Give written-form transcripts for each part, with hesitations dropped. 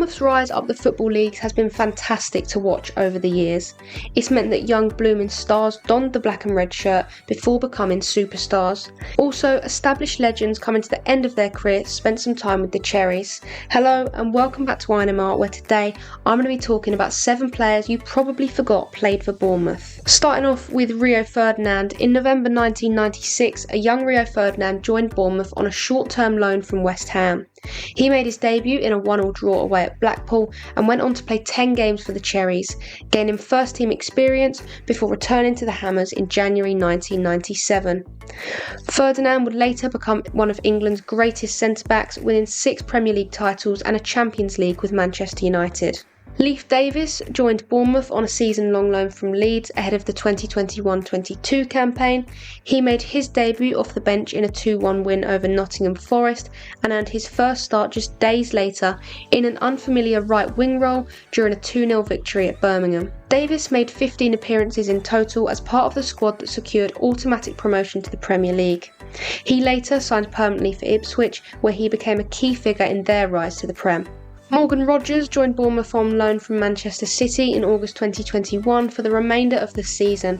Bournemouth's rise up the Football Leagues has been fantastic to watch over the years. It's meant that young blooming stars donned the black and red shirt before becoming superstars. Also, established legends coming to the end of their career spent some time with the Cherries. Hello and welcome back to INMR, where today I'm going to be talking about 7 players you probably forgot played for Bournemouth. Starting off with Rio Ferdinand. In November 1996, a young Rio Ferdinand joined Bournemouth on a short-term loan from West Ham. He made his debut in a 1-1 draw away at Blackpool and went on to play 10 games for the Cherries, gaining first team experience before returning to the Hammers in January 1997. Ferdinand would later become one of England's greatest centre-backs, winning 6 Premier League titles and a Champions League with Manchester United. Leif Davis joined Bournemouth on a season-long loan from Leeds ahead of the 2021-22 campaign. He made his debut off the bench in a 2-1 win over Nottingham Forest and earned his first start just days later in an unfamiliar right wing role during a 2-0 victory at Birmingham. Davis made 15 appearances in total as part of the squad that secured automatic promotion to the Premier League. He later signed permanently for Ipswich, where he became a key figure in their rise to the Prem. Morgan Rogers joined Bournemouth on loan from Manchester City in August 2021 for the remainder of the season.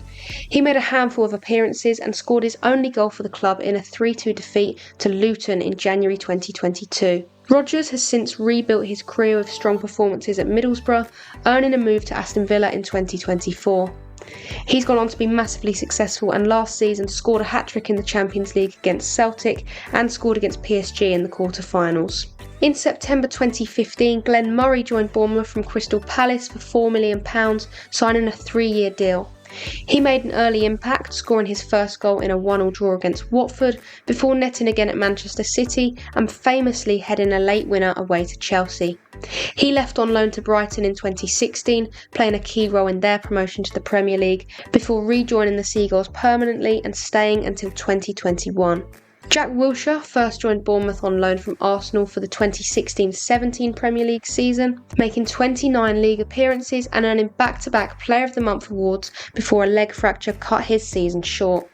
He made a handful of appearances and scored his only goal for the club in a 3-2 defeat to Luton in January 2022. Rogers has since rebuilt his career with strong performances at Middlesbrough, earning a move to Aston Villa in 2024. He's gone on to be massively successful and last season scored a hat-trick in the Champions League against Celtic and scored against PSG in the quarter-finals. In September 2015, Glenn Murray joined Bournemouth from Crystal Palace for £4 million, signing a 3-year deal. He made an early impact, scoring his first goal in a 1-1 draw against Watford, before netting again at Manchester City and famously heading a late winner away to Chelsea. He left on loan to Brighton in 2016, playing a key role in their promotion to the Premier League, before rejoining the Seagulls permanently and staying until 2021. Jack Wilshere first joined Bournemouth on loan from Arsenal for the 2016-17 Premier League season, making 29 league appearances and earning back-to-back Player of the Month awards before a leg fracture cut his season short.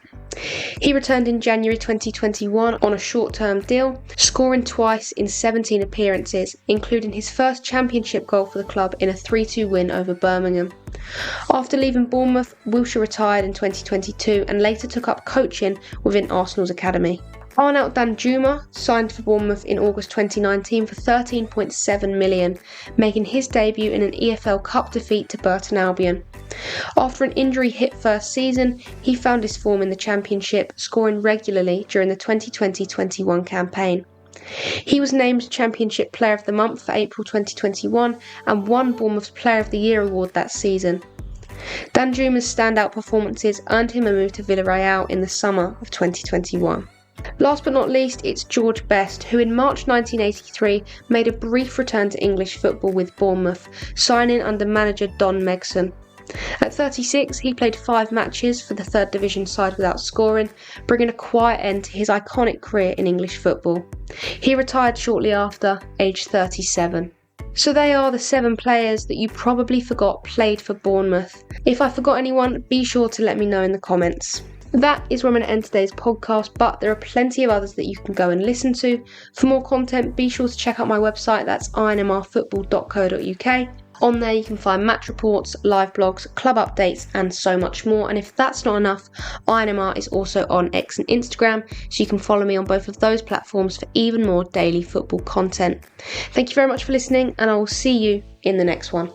He returned in January 2021 on a short-term deal, scoring twice in 17 appearances, including his first championship goal for the club in a 3-2 win over Birmingham. After leaving Bournemouth, Wilshere retired in 2022 and later took up coaching within Arsenal's academy. Arnaut Danjuma signed for Bournemouth in August 2019 for £13.7 million, making his debut in an EFL Cup defeat to Burton Albion. After an injury-hit first season, he found his form in the Championship, scoring regularly during the 2020-21 campaign. He was named Championship Player of the Month for April 2021 and won Bournemouth's Player of the Year award that season. Danjuma's standout performances earned him a move to Villarreal in the summer of 2021. Last but not least, it's George Best, who in March 1983 made a brief return to English football with Bournemouth, signing under manager Don Megson. At 36, he played 5 matches for the 3rd Division side without scoring, bringing a quiet end to his iconic career in English football. He retired shortly after, aged 37. So they are the 7 players that you probably forgot played for Bournemouth. If I forgot anyone, be sure to let me know in the comments. That is where I'm going to end today's podcast, but there are plenty of others that you can go and listen to. For more content, be sure to check out my website, that's inmrfootball.co.uk. On there you can find match reports, live blogs, club updates and so much more. And if that's not enough, INMR is also on X and Instagram, so you can follow me on both of those platforms for even more daily football content. Thank you very much for listening and I will see you in the next one.